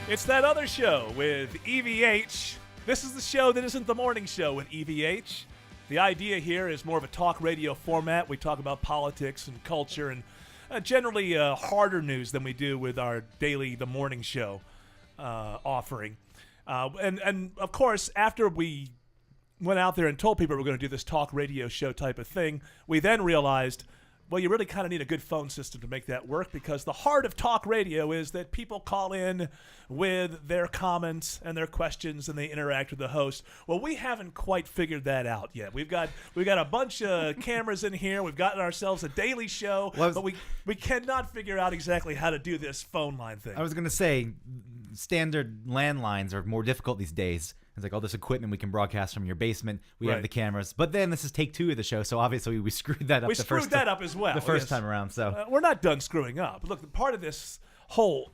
It's that other show with EVH. This is the show that isn't the morning show with EVH. The idea here is more of a talk radio format. We talk about politics and culture and generally harder news than we do with our daily The Morning Show offering. And of course, after we went out there and told people we were going to do this talk radio show type of thing, we then realized, well, you really kind of need a good phone system to make that work, because the heart of talk radio is that people call in with their comments and their questions and they interact with the host. Well, we haven't quite figured that out yet. We've got a bunch of cameras in here. We've gotten ourselves a daily show, but we cannot figure out exactly how to do this phone line thing. I was going to say, standard landlines are more difficult these days. It's like all this equipment we can broadcast from your basement. We have the cameras. But then this is take 2 of the show, so obviously we screwed that up. We screwed that up as well. The first time around. So we're not done screwing up. Look, part of this whole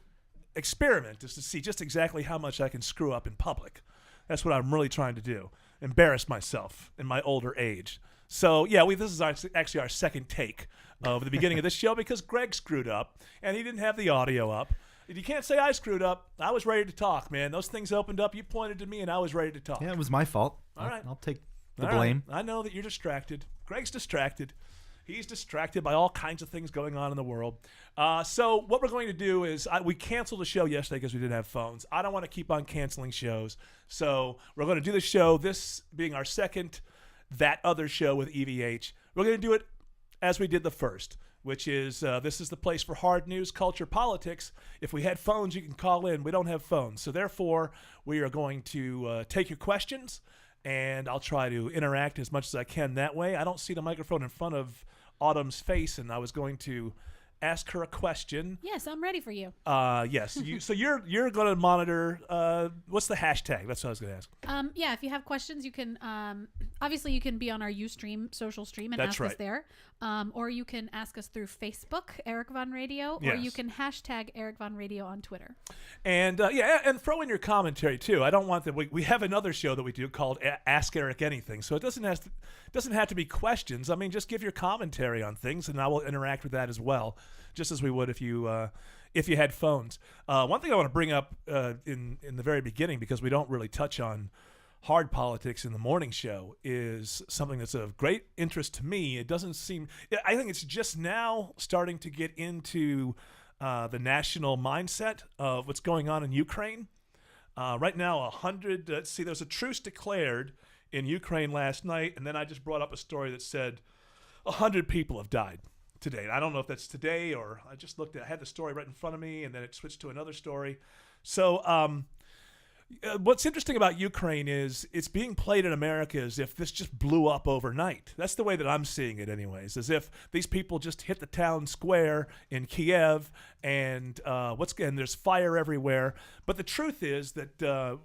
experiment is to see just exactly how much I can screw up in public. That's what I'm really trying to do. Embarrass myself in my older age. So, yeah, this is actually our second take of the beginning of this show, because Greg screwed up, and he didn't have the audio up. You can't say I screwed up. I was ready to talk, man. Those things opened up. You pointed to me, and I was ready to talk. Yeah, it was my fault. All right. I'll take the blame. Right. I know that you're distracted. Greg's distracted. He's distracted by all kinds of things going on in the world. So what we're going to do is we canceled the show yesterday because we didn't have phones. I don't want to keep on canceling shows. So we're going to do the show, this being our second That Other Show with EVH. We're going to do it as we did the first, which is this is the place for hard news, culture, politics. If we had phones, you can call in. We don't have phones. So therefore, we are going to take your questions, and I'll try to interact as much as I can that way. I don't see the microphone in front of Autumn's face, and I was going to ask her a question. Yes, I'm ready for you. Yes. So you're going to monitor. What's the hashtag? That's what I was going to ask. Yeah, if you have questions, you can obviously you can be on our Ustream social stream and That's ask us there, or you can ask us through Facebook, Eric Von Radio, or you can hashtag Eric Von Radio on Twitter. And and throw in your commentary too. I don't want that. We have another show that we do called Ask Eric Anything, so it doesn't have to be questions. I mean, just give your commentary on things, and I will interact with that as well, just as we would if you had phones. One thing I want to bring up in the very beginning, because we don't really touch on hard politics in the morning show, is something that's of great interest to me. It doesn't seem. I think it's just now starting to get into the national mindset of what's going on in Ukraine. Right now, there's a truce declared in Ukraine last night, and then I just brought up a story that said 100 people have died today. And I don't know if that's today, or I just looked at, I had the story right in front of me, and then it switched to another story. So what's interesting about Ukraine is it's being played in America as if this just blew up overnight. That's the way that I'm seeing it anyways, as if these people just hit the town square in Kiev, and there's fire everywhere. But the truth is that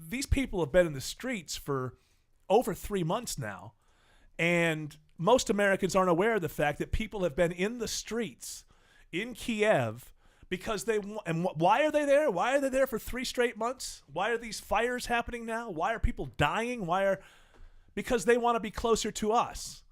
these people have been in the streets for over 3 months now, and most Americans aren't aware of the fact that people have been in the streets in Kiev because why are they there? Why are they there for 3 straight months? Why are these fires happening now? Why are people dying? Because they want to be closer to us.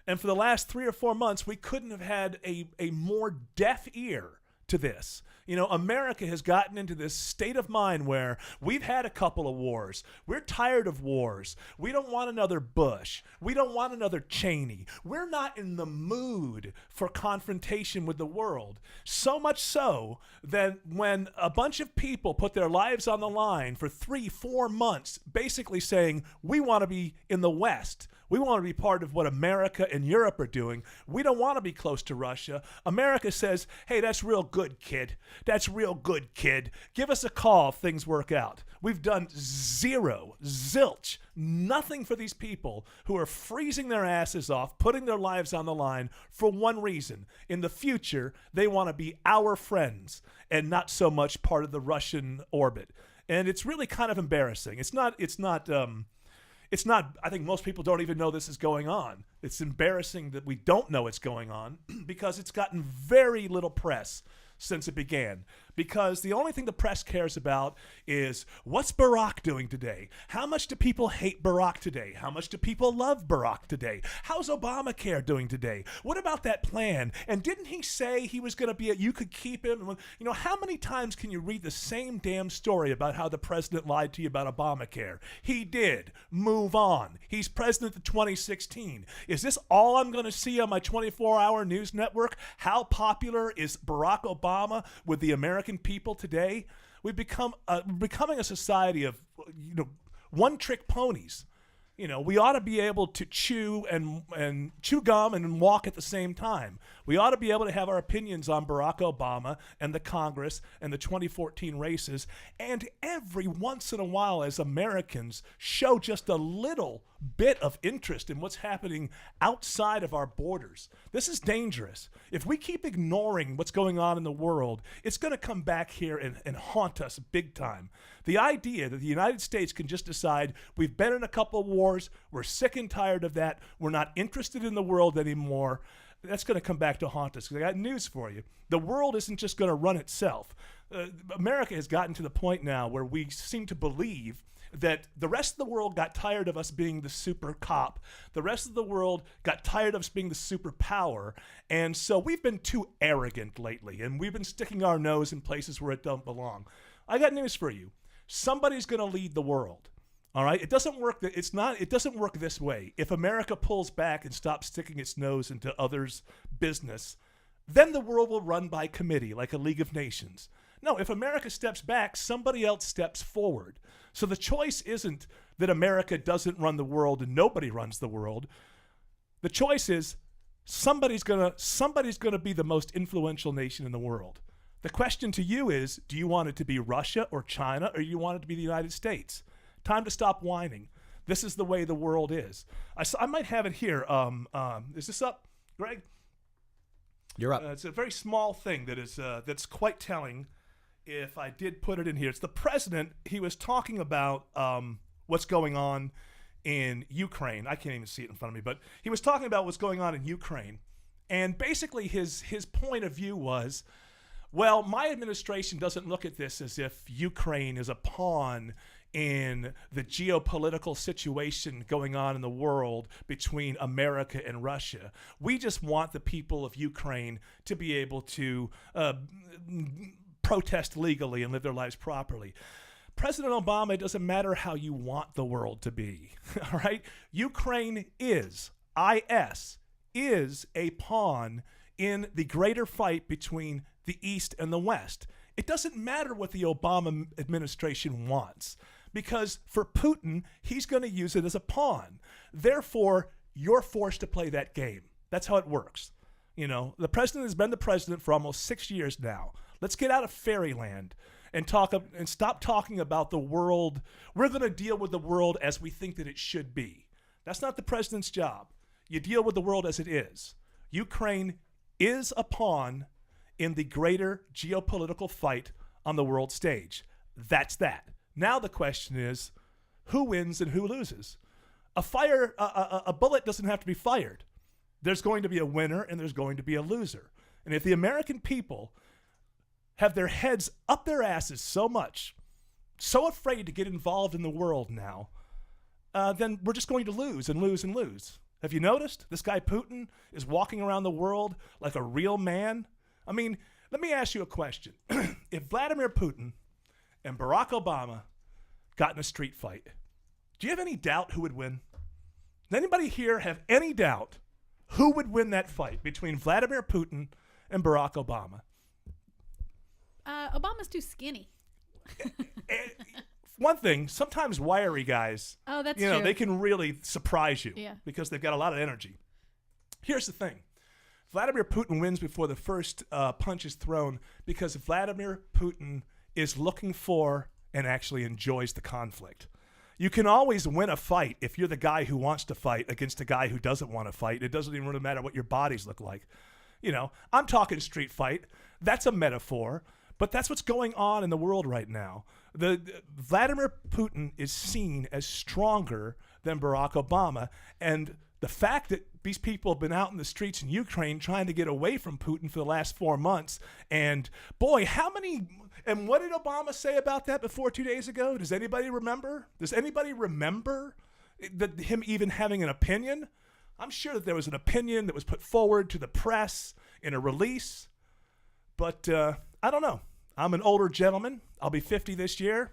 And for the last 3 or 4 months, we couldn't have had a more deaf ear to this. You know, America has gotten into this state of mind where we've had a couple of wars. We're tired of wars. We don't want another Bush. We don't want another Cheney. We're not in the mood for confrontation with the world. So much so that when a bunch of people put their lives on the line for 3-4 months, basically saying, we want to be in the West, we want to be part of what America and Europe are doing. We don't want to be close to Russia. America says, hey, that's real good, kid. That's real good, kid. Give us a call if things work out. We've done zilch, nothing for these people who are freezing their asses off, putting their lives on the line for one reason. In the future, they want to be our friends and not so much part of the Russian orbit. And it's really kind of embarrassing. It's not, I think most people don't even know this is going on. It's embarrassing that we don't know it's going on because it's gotten very little press since it began. because the only thing the press cares about is what's Barack doing today? How much do people hate Barack today? How much do people love Barack today? How's Obamacare doing today? What about that plan? And didn't he say he was going to be you could keep him? You know, how many times can you read the same damn story about how the president lied to you about Obamacare? He did. Move on. He's president of 2016. Is this all I'm going to see on my 24-hour news network? How popular is Barack Obama with the American people today? We've becoming a society of, one-trick ponies. We ought to be able to chew and chew gum and walk at the same time. We ought to be able to have our opinions on Barack Obama and the Congress and the 2014 races. And every once in a while, as Americans, show just a little bit of interest in what's happening outside of our borders. This is dangerous. If we keep ignoring what's going on in the world, it's going to come back here and haunt us big time. The idea that the United States can just decide we've been in a couple of wars, we're sick and tired of that, we're not interested in the world anymore, that's going to come back to haunt us. I got news for you. The world isn't just going to run itself. America has gotten to the point now where we seem to believe that the rest of the world got tired of us being the super cop. The rest of the world got tired of us being the superpower. And so we've been too arrogant lately, and we've been sticking our nose in places where it don't belong. I got news for you. Somebody's going to lead the world. All right? It doesn't work. It doesn't work this way. If America pulls back and stops sticking its nose into others' business, then the world will run by committee like a League of Nations. No, if America steps back, somebody else steps forward. So the choice isn't that America doesn't run the world and nobody runs the world. The choice is somebody's gonna be the most influential nation in the world. The question to you is, do you want it to be Russia or China, or do you want it to be the United States? Time to stop whining. This is the way the world is. I might have it here. Is this up, Greg? You're up. It's a very small thing that's quite telling. If I did put it in here, it's the president. He was talking about what's going on in Ukraine. I can't even see it in front of me, but he was talking about what's going on in Ukraine. And basically his point of view was, well, my administration doesn't look at this as if Ukraine is a pawn in the geopolitical situation going on in the world between America and Russia. We just want the people of Ukraine to be able to protest legally and live their lives properly. President Obama, it doesn't matter how you want the world to be, all right? Ukraine is a pawn in the greater fight between the East and the West. It doesn't matter what the Obama administration wants, because for Putin, he's going to use it as a pawn. Therefore, you're forced to play that game. That's how it works. The president has been the president for almost 6 years now. Let's get out of fairyland and stop talking about the world. We're going to deal with the world as we think that it should be. That's not the president's job. You deal with the world as it is. Ukraine is a pawn in the greater geopolitical fight on the world stage. That's that. Now the question is, who wins and who loses? A bullet doesn't have to be fired. There's going to be a winner and there's going to be a loser. And if the American people have their heads up their asses so much, so afraid to get involved in the world now, then we're just going to lose and lose and lose. Have you noticed? This guy Putin is walking around the world like a real man. I mean, let me ask you a question. If Vladimir Putin and Barack Obama got in a street fight, do you have any doubt who would win? Does anybody here have any doubt who would win that fight between Vladimir Putin and Barack Obama? Obama's too skinny. One thing, sometimes wiry guys, oh, that's true. They can really surprise you, yeah, because they've got a lot of energy. Here's the thing. Vladimir Putin wins before the first punch is thrown because Vladimir Putin is looking for and actually enjoys the conflict. You can always win a fight if you're the guy who wants to fight against a guy who doesn't want to fight. It doesn't even really matter what your bodies look like. I'm talking street fight. That's a metaphor, but that's what's going on in the world right now. Vladimir Putin is seen as stronger than Barack Obama, and The fact that these people have been out in the streets in Ukraine trying to get away from Putin for the last 4 months, and boy, and what did Obama say about that before 2 days ago? Does anybody remember? Does anybody remember him even having an opinion? I'm sure that there was an opinion that was put forward to the press in a release, but I don't know. I'm an older gentleman. I'll be 50 this year.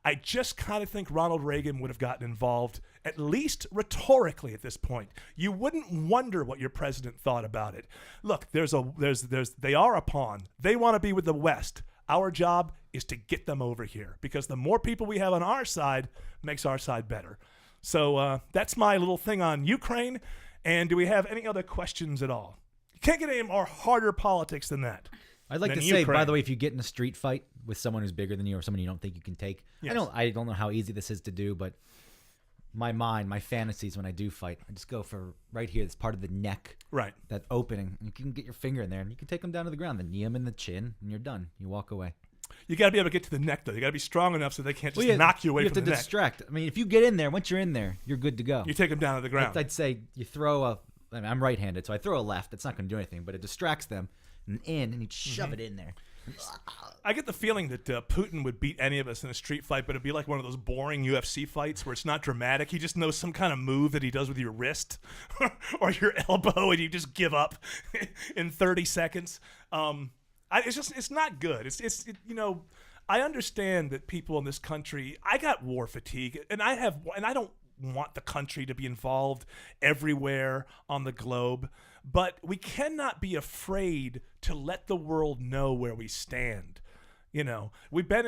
I just kind of think Ronald Reagan would have gotten involved, at least rhetorically at this point. You wouldn't wonder what your president thought about it. Look, they are a pawn. They want to be with the West. Our job is to get them over here, because the more people we have on our side makes our side better. So that's my little thing on Ukraine. And do we have any other questions at all? You can't get any more harder politics than that. I'd like to say, by the way, if you get in a street fight with someone who's bigger than you or someone you don't think you can take, yes. I don't know how easy this is to do, but my fantasies when I do fight, I just go for right here. It's part of the neck, right? That opening. And you can get your finger in there, and you can take them down to the ground, then knee them in the chin, and you're done. You walk away. You got to be able to get to the neck, though. You got to be strong enough so they can't just knock you away from the neck. You have to distract. I mean, if you get in there, once you're in there, you're good to go. You take them down to the ground. I'd say you throw I'm right-handed, so I throw a left. It's not going to do anything, but it distracts them, and you shove it in there. I get the feeling that Putin would beat any of us in a street fight, but it'd be like one of those boring UFC fights where it's not dramatic. He just knows some kind of move that he does with your wrist or your elbow, and you just give up in 30 seconds. It's not good. I understand that people in this country, I got war fatigue, and I don't want the country to be involved everywhere on the globe. But we cannot be afraid to let the world know where we stand. We've been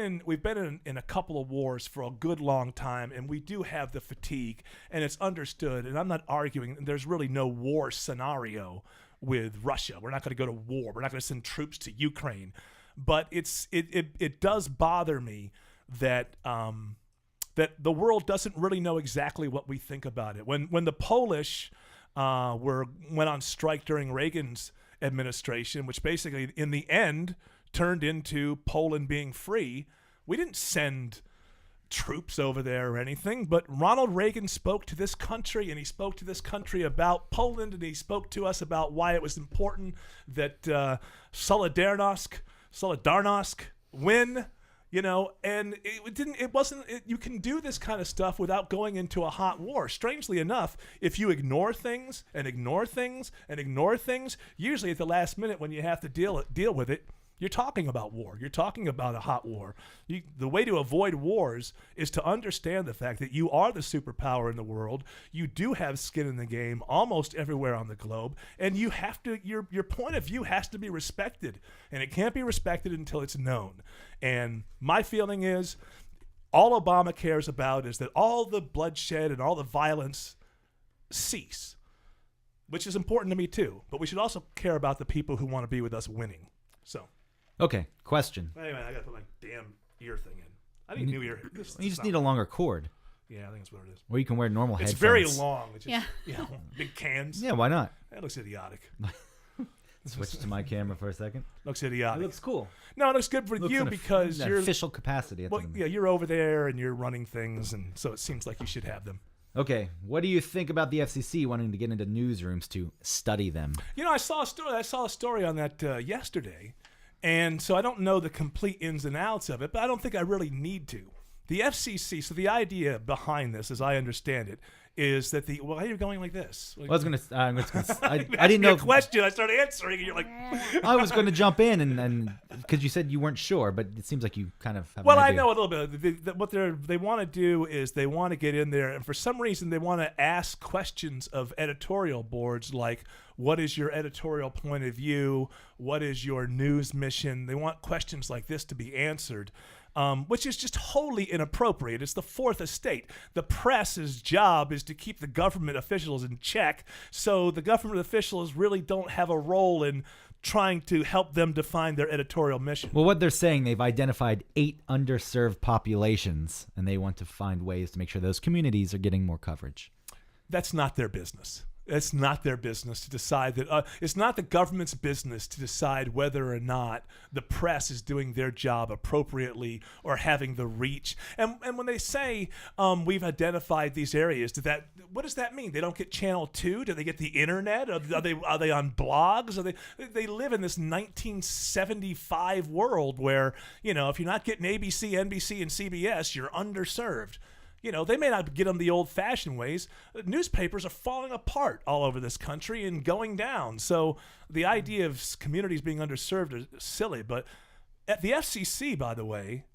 in a couple of wars for a good long time, and we do have the fatigue, and it's understood. And I'm not arguing. There's really no war scenario with Russia. We're not going to go to war. We're not going to send troops to Ukraine. But it does bother me that that the world doesn't really know exactly what we think about it. When the Polish went on strike during Reagan's administration, which basically in the end turned into Poland being free, we didn't send troops over there or anything, but Ronald Reagan spoke to this country, and he spoke to this country about Poland, and he spoke to us about why it was important that Solidarnosc win. And you can do this kind of stuff without going into a hot war. Strangely enough, if you ignore things and ignore things and ignore things, usually at the last minute when you have to deal with it, you're talking about war. You're talking about a hot war. The way to avoid wars is to understand the fact that you are the superpower in the world. You do have skin in the game almost everywhere on the globe, and you have to. Your point of view has to be respected, and it can't be respected until it's known. And my feeling is, all Obama cares about is that all the bloodshed and all the violence cease, which is important to me too. But we should also care about the people who want to be with us winning. So. Okay, question. Wait a minute, I got to put my damn ear thing in. I need new ear. You just need a longer cord. Yeah, I think that's what it is. Or you can wear normal headphones. It's very long. It's just, big cans. Yeah, why not? That looks idiotic. Switch to my camera for a second. Looks idiotic. It looks cool. No, it looks good for you because you're official capacity. You're over there and you're running things, and so it seems like you should have them. Okay, what do you think about the FCC wanting to get into newsrooms to study them? I saw a story on that yesterday. And so I don't know the complete ins and outs of it, but I don't think I really need to. The FCC, so the idea behind this, as I understand it, is that why are you going like this? I was going to, I didn't know. A question, I started answering, and you're like. I was going to jump in, and because you said you weren't sure, but it seems like you kind of have Well, an I idea. know a little bit. What they want to do is they want to get in there, and for some reason they want to ask questions of editorial boards like, what is your editorial point of view? What is your news mission? They want questions like this to be answered. Which is just wholly inappropriate. It's the fourth estate. The press's job is to keep the government officials in check, so the government officials really don't have a role in trying to help them define their editorial mission. Well, what they're saying, they've identified 8 underserved populations, and they want to find ways to make sure those communities are getting more coverage. That's not their business. It's not their business to decide that. It's not the government's business to decide whether or not the press is doing their job appropriately or having the reach. And when they say we've identified these areas, what does that mean? They don't get Channel 2? Do they get the internet? Are they on blogs? They live in this 1975 world where, if you're not getting ABC, NBC, and CBS, you're underserved. They may not get them the old-fashioned ways. Newspapers are falling apart all over this country and going down. So the idea of communities being underserved is silly. But at the FCC, by the way,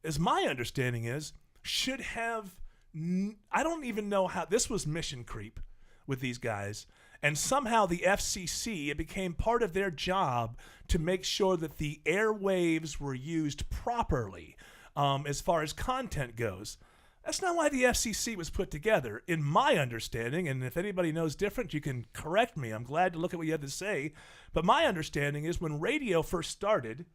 as my understanding is, should have I don't even know how this was mission creep with these guys. And somehow the FCC, it became part of their job to make sure that the airwaves were used properly as far as content goes. That's not why the FCC was put together, in my understanding, and if anybody knows different, you can correct me. I'm glad to look at what you had to say. But my understanding is when radio first started,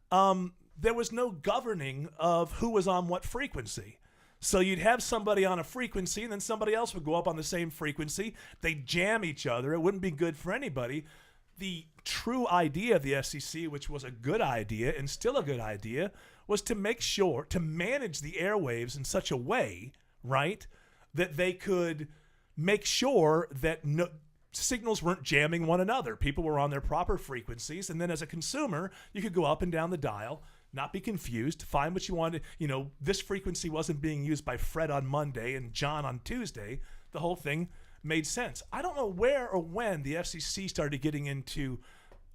there was no governing of who was on what frequency. So you'd have somebody on a frequency, and then somebody else would go up on the same frequency. They'd jam each other. It wouldn't be good for anybody. The true idea of the FCC, which was a good idea and still a good idea, was to make sure, to manage the airwaves in such a way, right, that they could make sure that signals weren't jamming one another. People were on their proper frequencies, and then as a consumer, you could go up and down the dial, not be confused, find what you wanted. This frequency wasn't being used by Fred on Monday and John on Tuesday. The whole thing made sense. I don't know where or when the FCC started getting into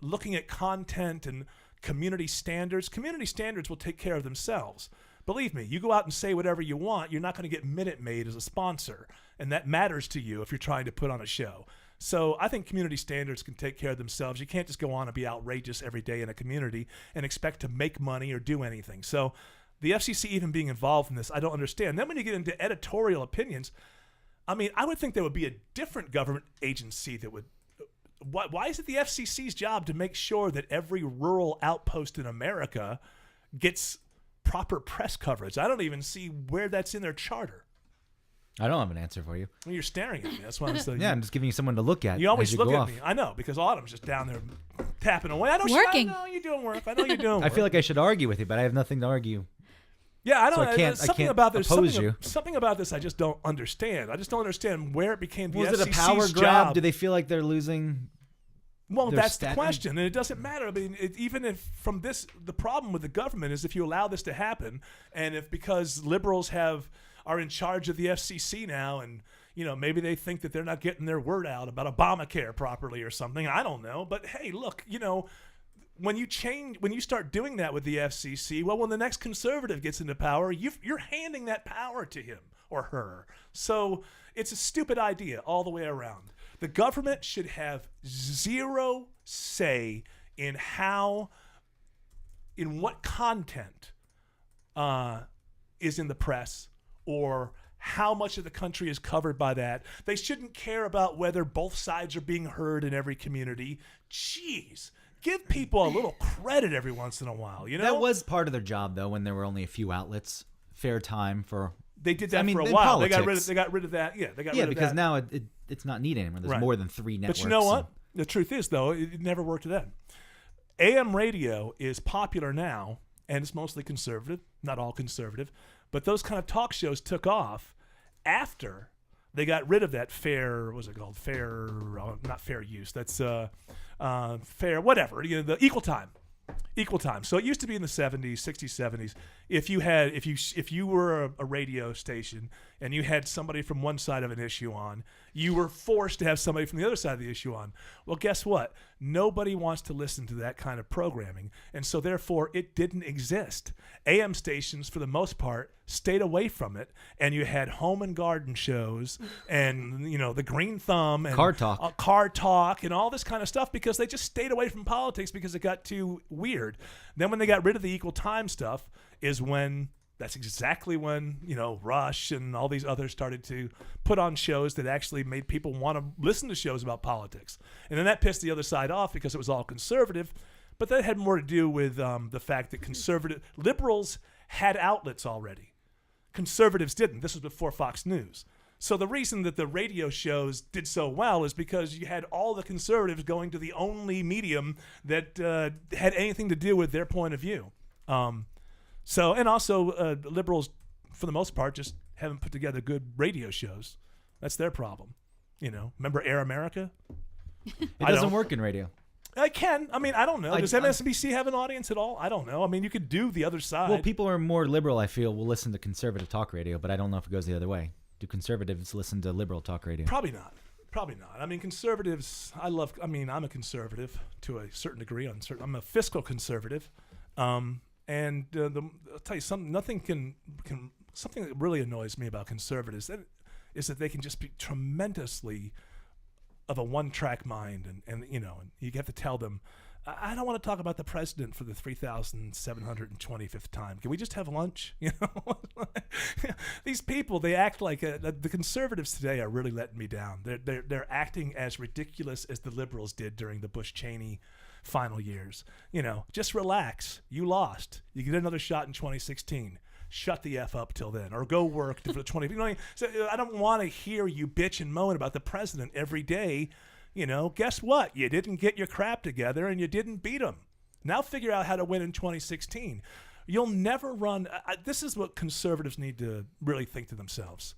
looking at content and community standards. Community standards will take care of themselves. Believe me, you go out and say whatever you want, you're not going to get Minute Maid as a sponsor, and that matters to you if you're trying to put on a show. So I think community standards can take care of themselves. You can't just go on and be outrageous every day in a community and expect to make money or do anything. So the FCC even being involved in this, I don't understand. Then when you get into editorial opinions, I would think there would be a different government agency that would. Why is it the FCC's job to make sure that every rural outpost in America gets proper press coverage? I don't even see where that's in their charter. I don't have an answer for you. Well, you're staring at me. That's why I'm saying. Yeah, I'm just giving you someone to look at. You always look at off. me. I know, because Autumn's just down there tapping away. I know you're doing work. I know you're doing work. I feel like I should argue with you, but I have nothing to argue. Yeah, I don't. So I can't oppose you. Something about this I just don't understand. I just don't understand where it became the FCC's Was it a power grab? job. Do they feel like they're losing? Well, that's the question, and it doesn't matter. Even if from this, the problem with the government is if you allow this to happen, and if because liberals are in charge of the FCC now, and maybe they think that they're not getting their word out about Obamacare properly or something. I don't know, but hey, look, when you start doing that with the FCC, well, when the next conservative gets into power, you're handing that power to him or her. So it's a stupid idea all the way around. The government should have zero say in what content is in the press or how much of the country is covered by that. They shouldn't care about whether both sides are being heard in every community. Jeez. Give people a little credit every once in a while, That was part of their job, though, when there were only a few outlets. Fair time for... They did that for a while. They got rid of that. Yeah, they got rid of that. Yeah, because now it's not needed anymore. There's more than 3 networks. But you know what? The truth is, though, it never worked then. AM radio is popular now, and it's mostly conservative. Not all conservative. But those kind of talk shows took off after they got rid of that not fair use. That's fair, whatever. The equal time. So it used to be in the 70s, 60s, 70s. If you were a radio station and you had somebody from one side of an issue on, you were forced to have somebody from the other side of the issue on. Well, guess what? Nobody wants to listen to that kind of programming, and so therefore it didn't exist. AM stations, for the most part, stayed away from it, and you had home and garden shows and the Green Thumb and car talk and all this kind of stuff because they just stayed away from politics because it got too weird. Then when they got rid of the equal time stuff that's exactly when Rush and all these others started to put on shows that actually made people want to listen to shows about politics. And then that pissed the other side off because it was all conservative. But that had more to do with the fact that liberals had outlets already. Conservatives didn't. This was before Fox News. So the reason that the radio shows did so well is because you had all the conservatives going to the only medium that had anything to do with their point of view. And also liberals, for the most part, just haven't put together good radio shows. That's their problem. Remember Air America? It doesn't work in radio. I can. I mean, I don't know. Does MSNBC have an audience at all? I don't know. I mean, you could do the other side. Well, people are more liberal, I feel, will listen to conservative talk radio, but I don't know if it goes the other way. Do conservatives listen to liberal talk radio? Probably not. I mean, conservatives, I'm a conservative to a certain degree. I'm a fiscal conservative. And I'll tell you something, something that really annoys me about conservatives is that they can just be tremendously of a one-track mind. And you have to tell them, I don't want to talk about the president for the 3,725th time. Can we just have lunch? These people, they act like the conservatives today are really letting me down. They're acting as ridiculous as the liberals did during the Bush-Cheney final years. Just relax. You lost. You get another shot in 2016. Shut the F up till then, or go work for the 20. So I don't want to hear you bitch and moan about the president every day. Guess what? You didn't get your crap together and you didn't beat him. Now figure out how to win in 2016. You'll never run. This is what conservatives need to really think to themselves.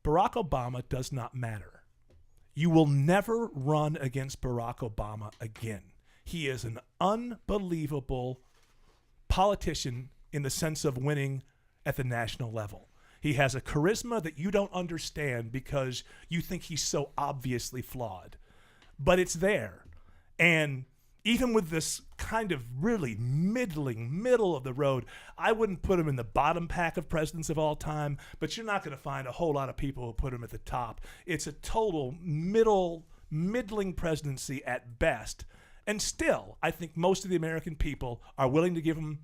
Barack Obama does not matter. You will never run against Barack Obama again. He is an unbelievable politician in the sense of winning at the national level. He has a charisma that you don't understand because you think he's so obviously flawed. But it's there. And even with this kind of really middle of the road, I wouldn't put him in the bottom pack of presidents of all time, but you're not going to find a whole lot of people who put him at the top. It's a total middling presidency at best. And still, I think most of the American people are willing to give him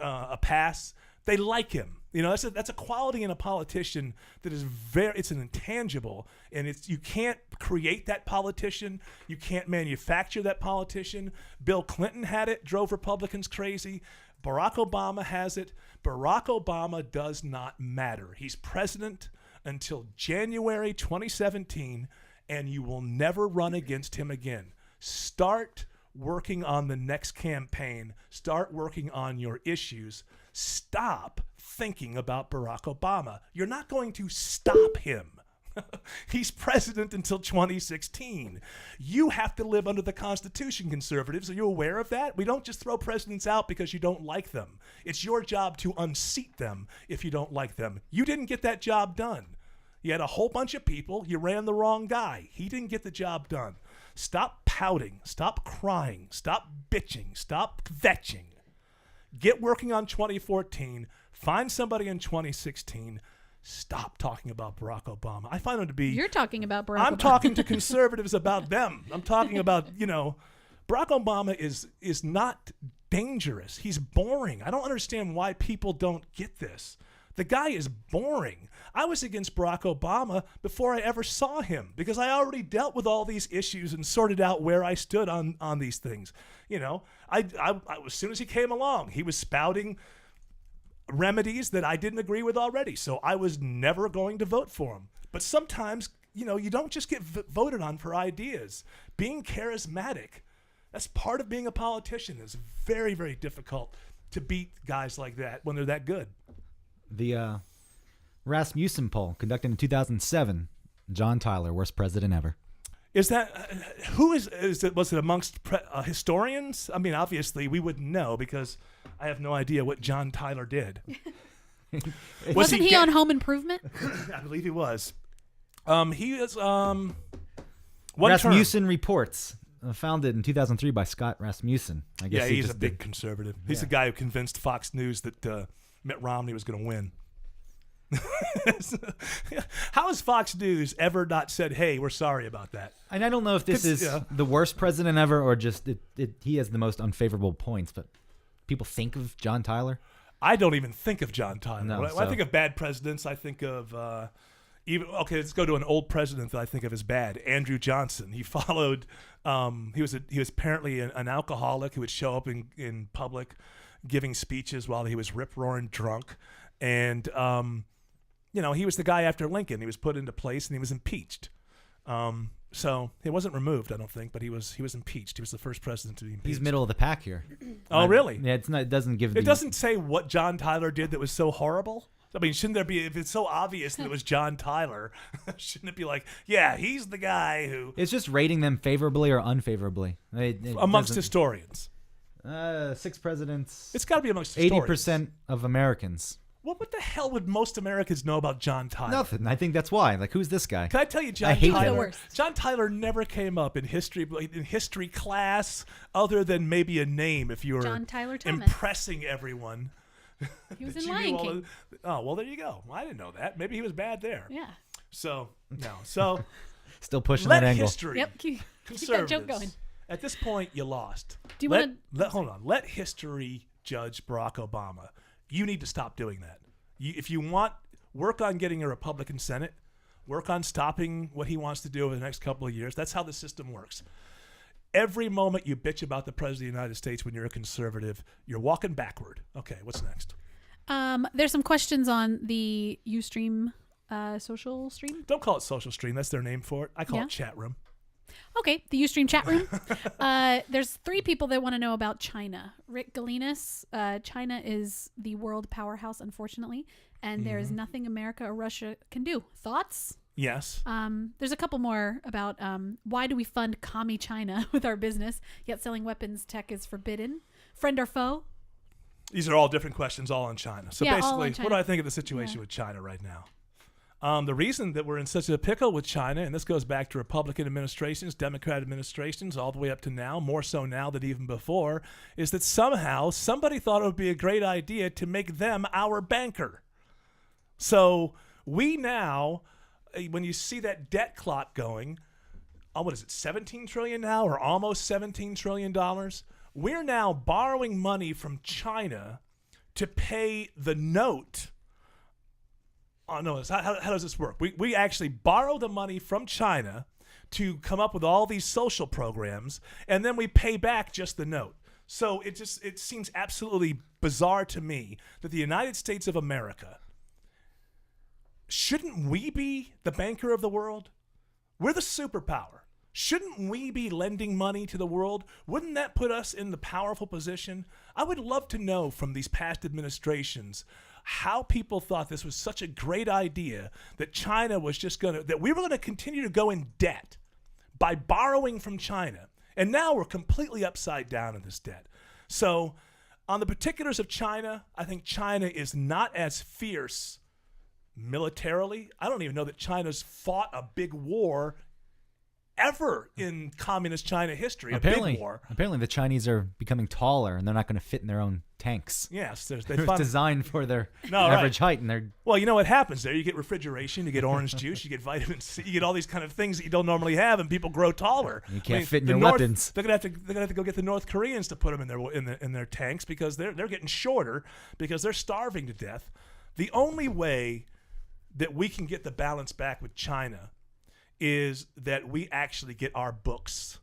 a pass. They like him. That's a quality in a politician that is it's an intangible, and you can't create that politician. You can't manufacture that politician. Bill Clinton had it, drove Republicans crazy. Barack Obama has it. Barack Obama does not matter. He's president until January 2017, and you will never run against him again. Start working on the next campaign. Start working on your issues. Stop thinking about Barack Obama. You're not going to stop him. He's president until 2016. You have to live under the Constitution, conservatives. Are you aware of that? We don't just throw presidents out because you don't like them. It's your job to unseat them if you don't like them. You didn't get that job done. You had a whole bunch of people. You ran the wrong guy. He didn't get the job done. Stop pouting. Stop crying. Stop bitching. Stop vetching. Get working on 2014. Find somebody in 2016. Stop talking about Barack Obama. I find him to be... You're talking about Barack Obama. I'm talking to conservatives about them. I'm talking about, Barack Obama is not dangerous. He's boring. I don't understand why people don't get this. The guy is boring. I was against Barack Obama before I ever saw him because I already dealt with all these issues and sorted out where I stood on these things. I as soon as he came along, he was spouting remedies that I didn't agree with already. So I was never going to vote for him. But sometimes, you don't just get voted on for ideas. Being charismatic, that's part of being a politician. It's very, very difficult to beat guys like that when they're that good. The Rasmussen poll conducted in 2007, John Tyler, worst president ever. Is that who is it? Was it amongst historians? I mean, obviously we wouldn't know because I have no idea what John Tyler did. Wasn't he on Home Improvement? I believe he was. He is Rasmussen Reports, founded in 2003 by Scott Rasmussen. I guess he's a big conservative. He's the guy who convinced Fox News that Mitt Romney was going to win. How has Fox News ever not said, hey, we're sorry about that? And I don't know if this is the worst president ever or just he has the most unfavorable points, but people think of John Tyler. I don't even think of John Tyler. No, when I think of bad presidents, I think of let's go to an old president that I think of as bad. Andrew Johnson. He followed he was apparently an alcoholic who would show up in public giving speeches while he was rip-roaring drunk. And he was the guy after Lincoln. He was put into place and he was impeached. So he wasn't removed, I don't think, but he was impeached. He was the first president to be impeached. He's middle of the pack here. Oh, really? Yeah, it's not. It doesn't give. It doesn't say what John Tyler did that was so horrible. I mean, shouldn't there be, if it's so obvious that it was John Tyler, shouldn't it be like, yeah, he's the guy who... It's just rating them favorably or unfavorably. Amongst historians. 6 presidents. It's got to be amongst historians. 80% of Americans. Well, what the hell would most Americans know about John Tyler? Nothing. I think that's why. Like, who's this guy? Can I tell you, I hate him. John Tyler never came up in history class other than maybe a name if you were John Tyler Thomas. impressing everyone. He was in Lion King. Oh, well, there you go. I didn't know that. Maybe he was bad there. Yeah. So, no. So, still pushing that angle. History. Yep. Keep that joke going. At this point, you lost. Do you want to hold on? Let history judge Barack Obama. You need to stop doing that. If you want, work on getting a Republican Senate. Work on stopping what he wants to do over the next couple of years. That's how the system works. Every moment you bitch about the President of the United States when you're a conservative, you're walking backward. Okay, what's next? There's some questions on the Ustream social stream. Don't call it social stream. That's their name for it. I call it chat room. Okay, the Ustream chat room. There's 3 people that want to know about China. Rick Galinas, China is the world powerhouse, unfortunately, and there is nothing America or Russia can do. Thoughts? Yes. There's a couple more about why do we fund commie China with our business, yet selling weapons tech is forbidden. Friend or foe? These are all different questions, all on China. So basically, China. what do I think of the situation with China right now? The reason that we're in such a pickle with China, and this goes back to Republican administrations, Democrat administrations, all the way up to now, more so now than even before, is that somehow somebody thought it would be a great idea to make them our banker. So we now, when you see that debt clock going, what is it, 17 trillion now, or almost $17 trillion? We're now borrowing money from China to pay the note. Oh, no, how does this work? We actually borrow the money from China to come up with all these social programs, and then we pay back just the note. So it seems absolutely bizarre to me that the United States of America, shouldn't we be the banker of the world? We're the superpower. Shouldn't we be lending money to the world? Wouldn't that put us in the powerful position? I would love to know from these past administrations how people thought this was such a great idea that China was just that we were going to continue to go in debt by borrowing from China. And now we're completely upside down in this debt. So on the particulars of China, I think China is not as fierce militarily. I don't even know that China's fought a big war ever in communist China history. Apparently, a big war. Apparently the Chinese are becoming taller and they're not going to fit in their own tanks. Yes, it was designed for their average height. And well, you know what happens there? You get refrigeration, you get orange juice, you get vitamin C, you get all these kind of things that you don't normally have, and people grow taller. You can't fit in your weapons. They're gonna have to go get the North Koreans to put them in their tanks because they're getting shorter because they're starving to death. The only way that we can get the balance back with China is that we actually get our books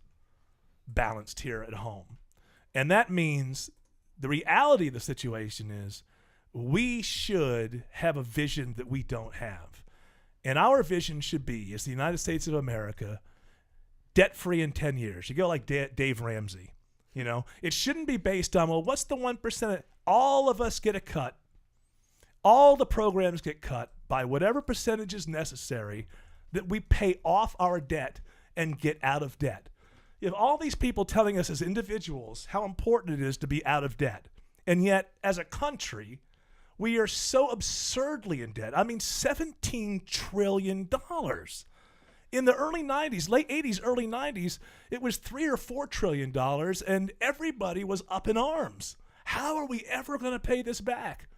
balanced here at home. And that means the reality of the situation is we should have a vision that we don't have. And our vision should be, as the United States of America, debt-free in 10 years. You go like Dave Ramsey. You know, it shouldn't be based on, well, what's the 1%? All of us get a cut. All the programs get cut by whatever percentage is necessary that we pay off our debt and get out of debt. You have all these people telling us as individuals how important it is to be out of debt. And yet, as a country, we are so absurdly in debt. I mean, $17 trillion. In the early 90s, late 80s, early 90s, it was $3 or $4 trillion, and everybody was up in arms. How are we ever going to pay this back?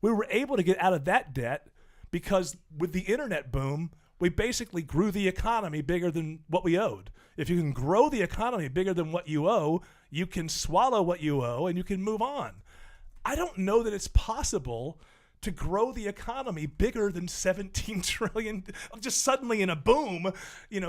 We were able to get out of that debt because with the internet boom, we basically grew the economy bigger than what we owed. If you can grow the economy bigger than what you owe, you can swallow what you owe and you can move on. I don't know that it's possible to grow the economy bigger than 17 trillion, just suddenly in a boom,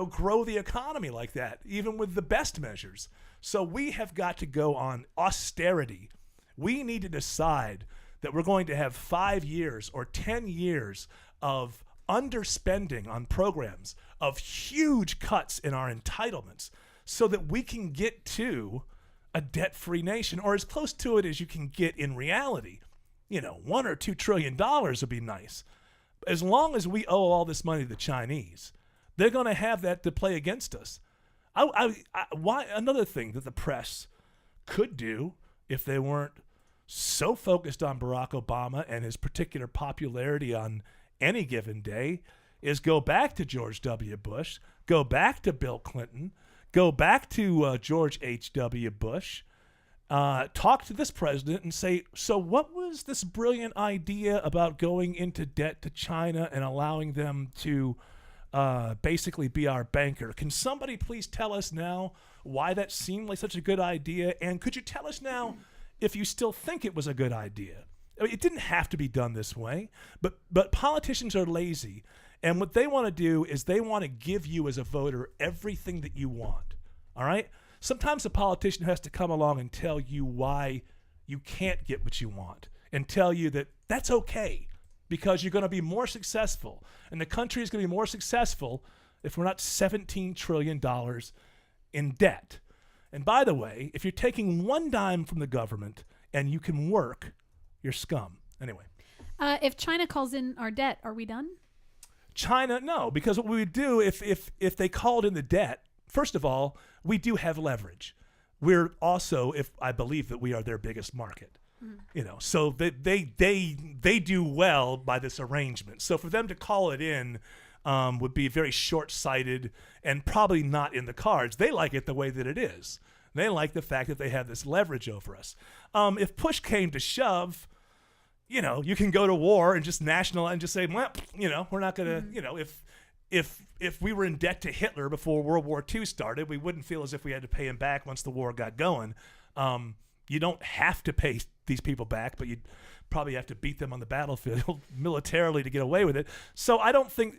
grow the economy like that, even with the best measures. So we have got to go on austerity. We need to decide that we're going to have 5 years or 10 years of underspending on programs, of huge cuts in our entitlements, so that we can get to a debt-free nation, or as close to it as you can get in reality. $1 or $2 trillion would be nice. As long as we owe all this money to the Chinese, they're going to have that to play against us. Why another thing that the press could do, if they weren't so focused on Barack Obama and his particular popularity on any given day, is go back to George W. Bush, go back to Bill Clinton, go back to George H.W. Bush, talk to this president and say, so what was this brilliant idea about going into debt to China and allowing them to basically be our banker? Can somebody please tell us now why that seemed like such a good idea? And could you tell us now if you still think it was a good idea? I mean, it didn't have to be done this way, but politicians are lazy. And what they want to do is they want to give you as a voter everything that you want. All right? Sometimes a politician has to come along and tell you why you can't get what you want, and tell you that that's okay because you're going to be more successful. And the country is going to be more successful if we're not $17 trillion in debt. And by the way, if you're taking one dime from the government and you can work, you're scum. Anyway. If China calls in our debt, are we done? China, no, because what we would do if they called in the debt, first of all, we do have leverage. We're also, if I believe that we are their biggest market, so they do well by this arrangement. So for them to call it in would be very short-sighted and probably not in the cards. They like it the way that it is. They like the fact that they have this leverage over us. If push came to shove, you can go to war and just nationalize and just say, well, we're not going to, if we were in debt to Hitler before World War II started, we wouldn't feel as if we had to pay him back once the war got going. You don't have to pay these people back, but you'd probably have to beat them on the battlefield militarily to get away with it. So I don't think,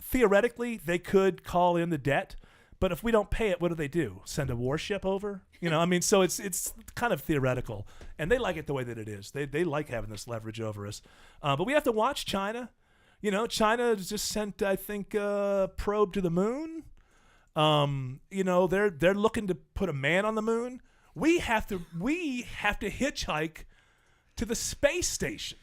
theoretically they could call in the debt, but if we don't pay it, what do? Send a warship over? So it's kind of theoretical, and they like it the way that it is. They like having this leverage over us. But we have to watch China. China just sent, I think, a probe to the moon. They're looking to put a man on the moon. We have to hitchhike to the space station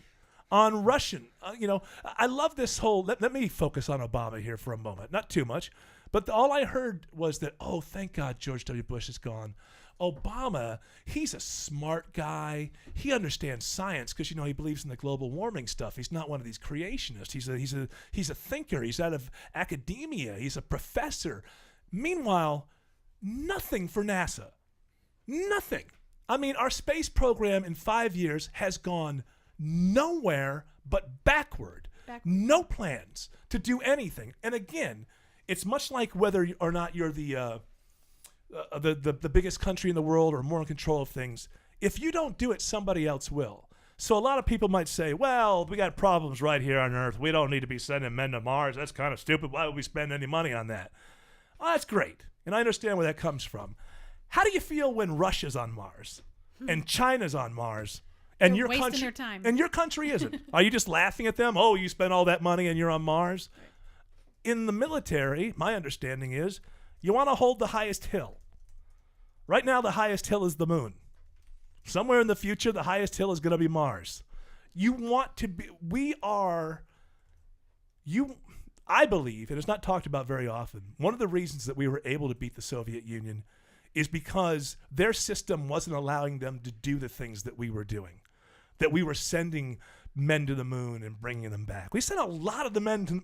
on Russian. I love this whole. Let me focus on Obama here for a moment. Not too much, but all I heard was that, oh, thank God George W. Bush is gone. Obama, he's a smart guy. He understands science because he believes in the global warming stuff. He's not one of these creationists. He's a thinker. He's out of academia. He's a professor. Meanwhile, nothing for NASA. Nothing. I mean, our space program in 5 years has gone nowhere but backward. No plans to do anything. And again, it's much like whether or not you're the biggest country in the world or more in control of things. If you don't do it, somebody else will. So a lot of people might say, well, we got problems right here on Earth. We don't need to be sending men to Mars. That's kind of stupid. Why would we spend any money on that? Well, that's great. And I understand where that comes from. How do you feel when Russia's on Mars and China's on Mars and your wasting country their time. And your country isn't? Are you just laughing at them? Oh, you spent all that money and you're on Mars? In the military, my understanding is you want to hold the highest hill. Right now, the highest hill is the moon. Somewhere in the future, the highest hill is going to be Mars. I believe, and it's not talked about very often, one of the reasons that we were able to beat the Soviet Union is because their system wasn't allowing them to do the things that we were doing, that we were sending men to the moon and bringing them back. We sent a lot of men to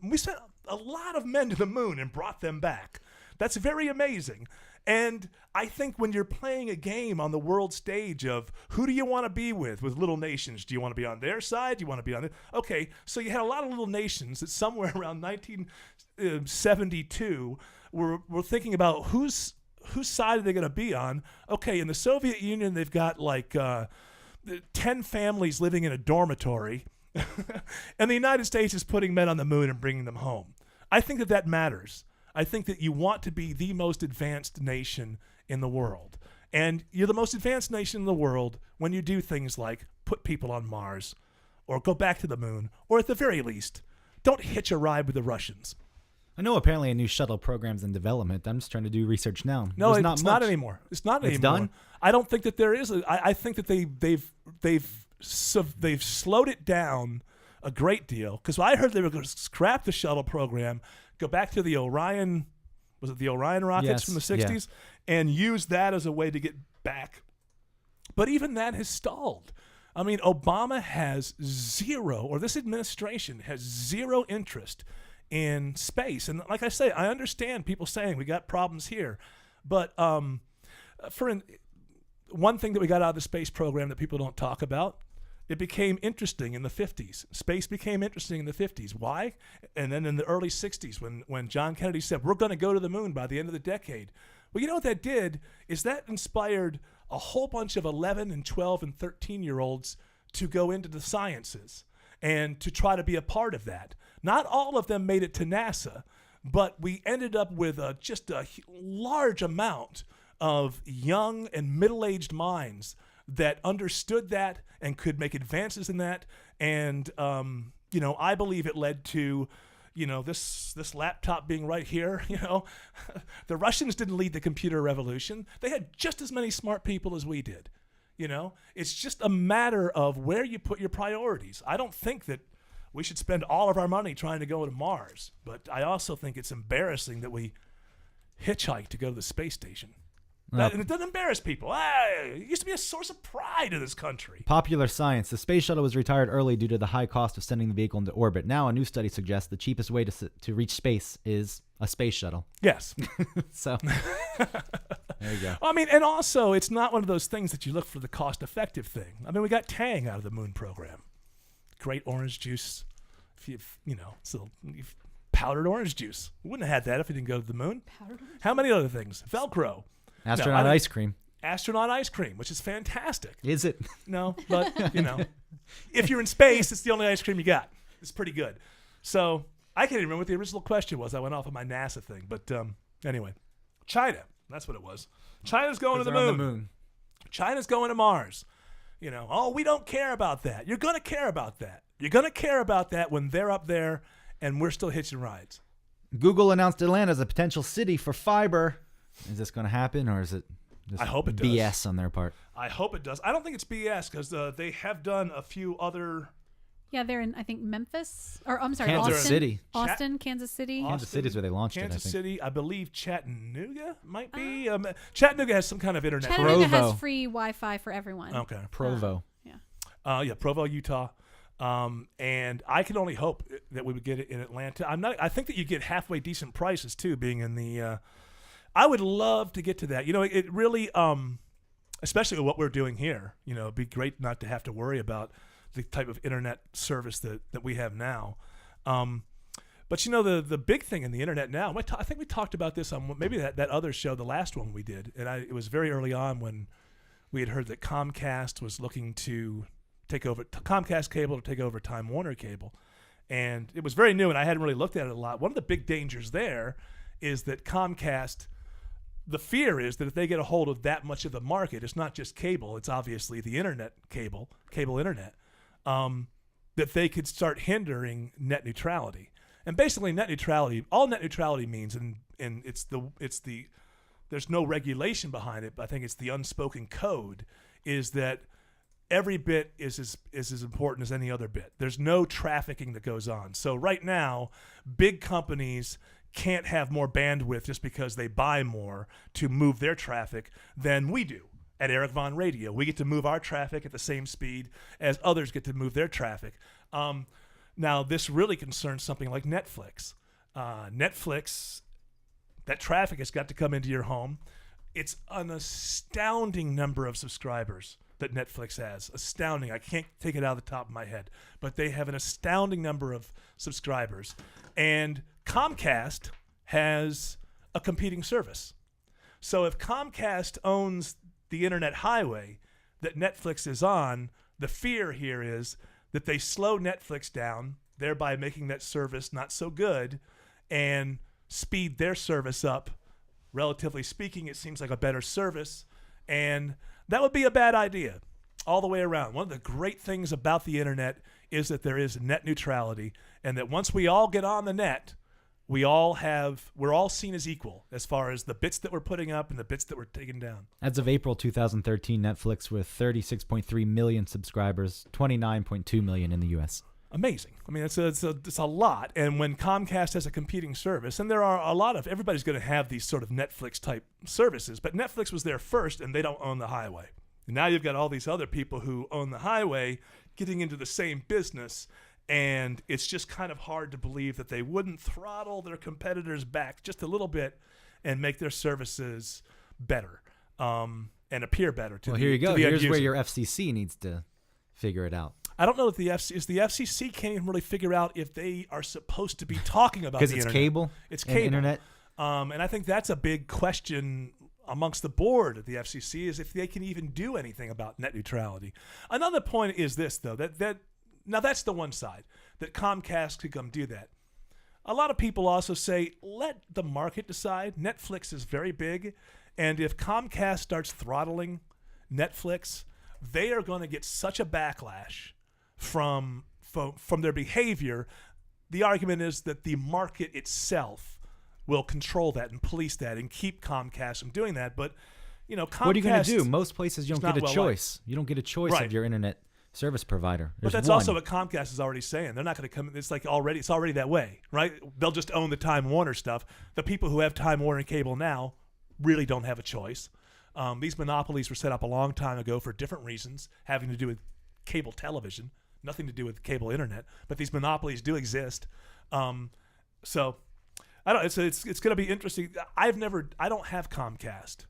the moon and brought them back. That's very amazing. And I think when you're playing a game on the world stage of who do you want to be with little nations? Do you want to be on their side? Do you want to be on it? Okay, so you had a lot of little nations that somewhere around 1972 were thinking about whose side are they going to be on? Okay, in the Soviet Union, they've got like 10 families living in a dormitory, and the United States is putting men on the moon and bringing them home. I think that matters. I think that you want to be the most advanced nation in the world. And you're the most advanced nation in the world when you do things like put people on Mars or go back to the moon, or at the very least, don't hitch a ride with the Russians. I know apparently a new shuttle program's in development. I'm just trying to do research now. No, There's it's not anymore. It's not anymore. It's done? I don't think that there is. I think that they've slowed it down a great deal, because I heard they were going to scrap the shuttle program, go back to the Orion, was it the Orion rockets from the 60s, and use that as a way to get back. But even that has stalled. I mean, Obama has zero, or this administration has zero interest in space. And like I say, I understand people saying we got problems here. But one thing that we got out of the space program that people don't talk about, it became interesting in the 50s. Space became interesting in the 50s. Why? And then in the early 60s, when John Kennedy said, we're going to go to the moon by the end of the decade. Well, you know what that did is that inspired a whole bunch of 11 and 12 and 13-year-olds to go into the sciences and to try to be a part of that. Not all of them made it to NASA, but we ended up with just a large amount of young and middle-aged minds that understood that and could make advances in that. And, I believe it led to, this laptop being right here. The Russians didn't lead the computer revolution. They had just as many smart people as we did. It's just a matter of where you put your priorities. I don't think that we should spend all of our money trying to go to Mars, but I also think it's embarrassing that we hitchhike to go to the space station. And it doesn't embarrass people. It used to be a source of pride in this country. Popular science. The space shuttle was retired early due to the high cost of sending the vehicle into orbit. Now, a new study suggests the cheapest way to reach space is a space shuttle. Yes. So, there you go. I mean, and also, it's not one of those things that you look for the cost-effective thing. I mean, we got Tang out of the moon program. Great orange juice. Powdered orange juice. We wouldn't have had that if we didn't go to the moon. How many other things? Velcro. Astronaut ice cream. Astronaut ice cream, which is fantastic. Is it? No, but, if you're in space, it's the only ice cream you got. It's pretty good. So I can't even remember what the original question was. I went off of my NASA thing. But anyway, China. That's what it was. China's going to the moon. China's going to Mars. We don't care about that. You're going to care about that. You're going to care about that when they're up there and we're still hitching rides. Google announced Atlanta as a potential city for fiber. Is this going to happen, or is it just I hope it does. BS on their part? I hope it does. I don't think it's BS because they have done a few other... Yeah, they're in, I think, Memphis. Or, I'm sorry, Kansas Austin. City. Austin, Kansas City. Kansas City is where they launched Kansas it, I think. City, I believe Chattanooga might be. Chattanooga has some kind of internet. Chattanooga Provo. has free Wi-Fi for everyone. Okay. Provo. Provo, Utah. And I can only hope that we would get it in Atlanta. I think that you get halfway decent prices too, being in the. I would love to get to that. It really, especially with what we're doing here. It'd be great not to have to worry about the type of internet service that we have now. But the big thing in the internet now. I think we talked about this on maybe that other show, the last one we did, and it was very early on when we had heard that Comcast was looking to take over Comcast cable to take over Time Warner cable, and it was very new, and I hadn't really looked at it a lot. One of the big dangers there is that Comcast, the fear is that if they get a hold of that much of the market, it's not just cable, it's obviously the internet cable internet, that they could start hindering net neutrality. And basically all net neutrality means, and it's the there's no regulation behind it, but I think it's the unspoken code, is that every bit is as important as any other bit. There's no trafficking that goes on. So right now, big companies can't have more bandwidth just because they buy more to move their traffic than we do at Eric Von Radio. We get to move our traffic at the same speed as others get to move their traffic. Now, this really concerns something like Netflix. Netflix, that traffic has got to come into your home. It's an astounding number of subscribers that Netflix has. Astounding. I can't take it out of the top of my head. But they have an astounding number of subscribers. And Comcast has a competing service. So if Comcast owns the internet highway that Netflix is on, the fear here is that they slow Netflix down, thereby making that service not so good, and speed their service up. Relatively speaking, it seems like a better service, and that would be a bad idea all the way around. One of the great things about the internet is that there is net neutrality, and that once we all get on the net, we're all seen as equal as far as the bits that we're putting up and the bits that we're taking down. As of April 2013, Netflix with 36.3 million subscribers, 29.2 million in the U.S. Amazing. I mean, it's a lot. And when Comcast has a competing service, and there are a lot of, everybody's going to have these sort of Netflix type services, but Netflix was there first, and they don't own the highway. And now you've got all these other people who own the highway getting into the same business, and it's just kind of hard to believe that they wouldn't throttle their competitors back just a little bit and make their services better and appear better to well, the here you go. to the end Here's user. where your FCC needs to figure it out. I don't know if the FCC can't even really figure out if they are supposed to be talking about the Because it's internet. cable. It's and cable. internet. And I think that's a big question amongst the board at the FCC, is if they can even do anything about net neutrality. Another point is this, though, that now that's the one side, that Comcast could come do that. A lot of people also say, let the market decide. Netflix is very big, and if Comcast starts throttling Netflix, they are going to get such a backlash from their behavior. The argument is that the market itself will control that and police that and keep Comcast from doing that. But, Comcast, what are you going to do? Most places you don't get a well choice. You don't get a choice Right. of your internet service provider. But There's that's one. also what Comcast is already saying. They're not going to come. It's already that way, right? They'll just own the Time Warner stuff. The people who have Time Warner and cable now really don't have a choice. These monopolies were set up a long time ago for different reasons, having to do with cable television, nothing to do with cable internet. But these monopolies do exist. So I don't. It's going to be interesting. I don't have Comcast,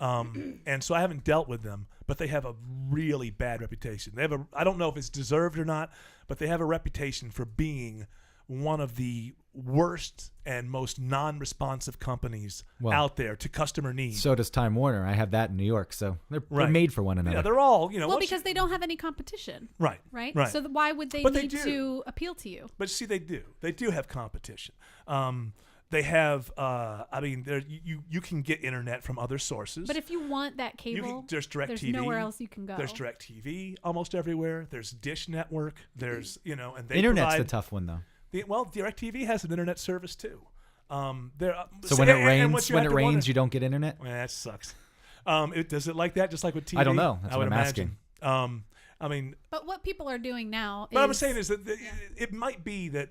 and so I haven't dealt with them. But they have a really bad reputation. I don't know if it's deserved or not, but they have a reputation for being one of the worst and most non-responsive companies out there to customer needs. So does Time Warner. I have that in New York, so they're Right. made for one another. Yeah, they're all, Well, because they don't have any competition. Right. Right? Right. So why would they But they need do. to appeal to you? But see, they do. They do have competition. They have. You can get internet from other sources. But if you want that cable, there's DirecTV. nowhere else you can go. There's DirecTV almost everywhere. There's Dish Network. There's and they Internet's provide, the tough one though. DirecTV has an internet service too. So when it rains, you don't get internet. Well, that sucks. Does it like that? Just like with TV? I don't know. That's I what would I'm imagine. But what people are doing now What I'm saying is that it might be that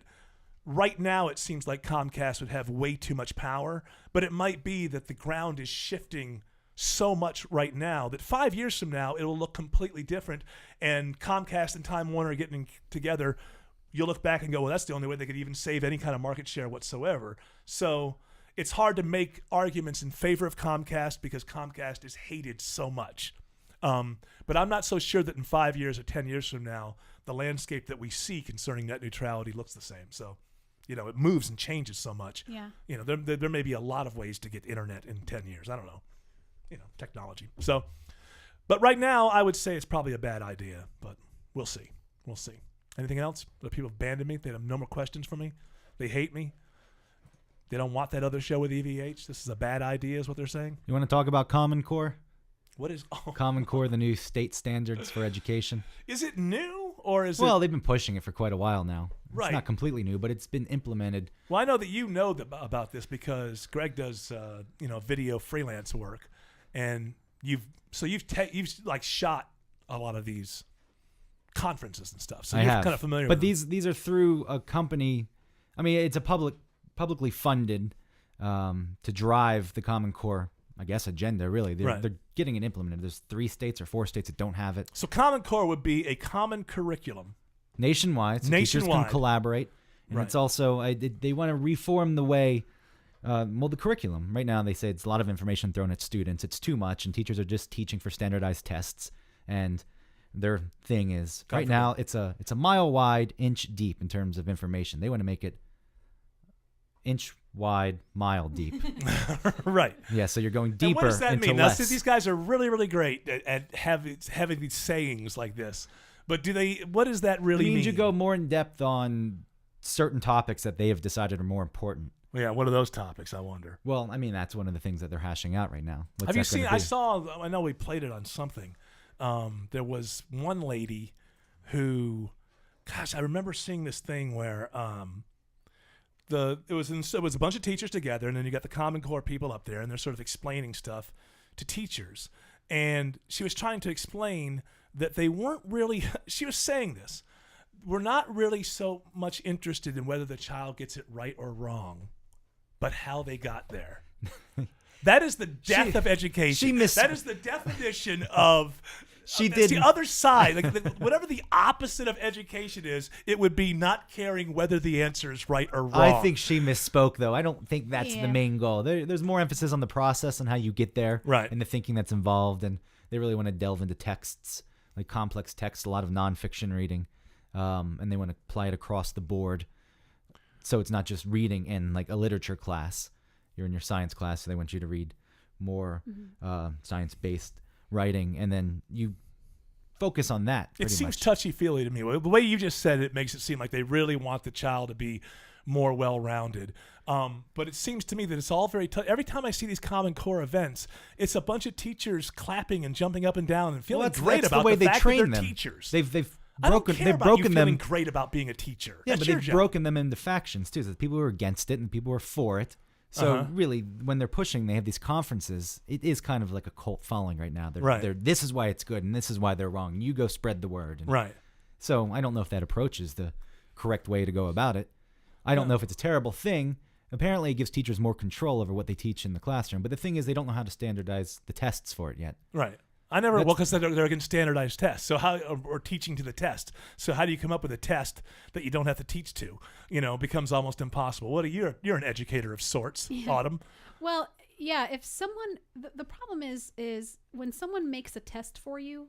right now it seems like Comcast would have way too much power, but it might be that the ground is shifting so much right now that 5 years from now it will look completely different, and Comcast and Time Warner are getting together. You'll look back and go, well, that's the only way they could even save any kind of market share whatsoever. So it's hard to make arguments in favor of Comcast because Comcast is hated so much. But I'm not so sure that in 5 years or 10 years from now, the landscape that we see concerning net neutrality looks the same. So, it moves and changes so much. Yeah. There may be a lot of ways to get internet in 10 years. I don't know. Technology. So, but right now, I would say it's probably a bad idea, but we'll see. We'll see. Anything else? The people abandoned me. They have no more questions for me. They hate me. They don't want that other show with EVH. This is a bad idea is what they're saying. You want to talk about Common Core? What is Common Core, the new state standards for education? Is it new or is it? Well, they've been pushing it for quite a while now. Right. It's not completely new, but it's been implemented. Well, I know that you know about this because Greg does video freelance work, and you've like shot a lot of these conferences and stuff. So you're kind of familiar with them. These are through a company. I mean, it's a publicly funded to drive the Common Core, I guess, agenda, really. They're getting it implemented. There's 3 states or 4 states that don't have it. So Common Core would be a common curriculum. Nationwide, so teachers can collaborate. And it's also, they want to reform the way, the curriculum. Right now, they say it's a lot of information thrown at students. It's too much, and teachers are just teaching for standardized tests. And their thing is, right now, it's a mile wide, inch deep in terms of information. They want to make it inch wide, mile deep. Right. Yeah, so you're going deeper. And what does that into mean? less. Now, see, these guys are really, really great at having these sayings like this. But what does that really mean? It means you go more in depth on certain topics that they have decided are more important. Yeah, what are those topics, I wonder? Well, I mean, that's one of the things that they're hashing out right now. Have you seen, I know we played it on something. There was one lady who gosh, I remember seeing this thing where it was a bunch of teachers together, and then you got the Common Core people up there, and they're sort of explaining stuff to teachers. And she was trying to explain that they weren't really. She was saying this: we're not really so much interested in whether the child gets it right or wrong, but how they got there. That is the death of education. That is the definition of. It's the other side. Like whatever the opposite of education is, it would be not caring whether the answer is right or wrong. I think she misspoke, though. I don't think that's the main goal. There's more emphasis on the process and how you get there, right, and the thinking that's involved. And they really want to delve into texts, like complex texts, a lot of nonfiction reading, and they want to apply it across the board. So it's not just reading in like a literature class. You're in your science class, so they want you to read more science-based writing, and then you focus on that. It seems touchy-feely to me. The way you just said it makes it seem like they really want the child to be more well-rounded. But it seems to me that it's all very every time I see these Common Core events, it's a bunch of teachers clapping and jumping up and down and feeling great about the fact that they're teachers. They've broken them. Feeling great about being a teacher. Yeah, but they've broken them into factions too. So people who are against it and people who are for it. So really, when they're pushing, they have these conferences. It is kind of like a cult following right now. This is why it's good, and this is why they're wrong. You go spread the word. Right. So I don't know if that approach is the correct way to go about it. I don't know if it's a terrible thing. Apparently, it gives teachers more control over what they teach in the classroom. But the thing is, they don't know how to standardize the tests for it yet. Right. Because they're against standardized tests. So or teaching to the test. So how do you come up with a test that you don't have to teach to? Becomes almost impossible. You're an educator of sorts, Autumn. Well, yeah. If someone, the problem is when someone makes a test for you,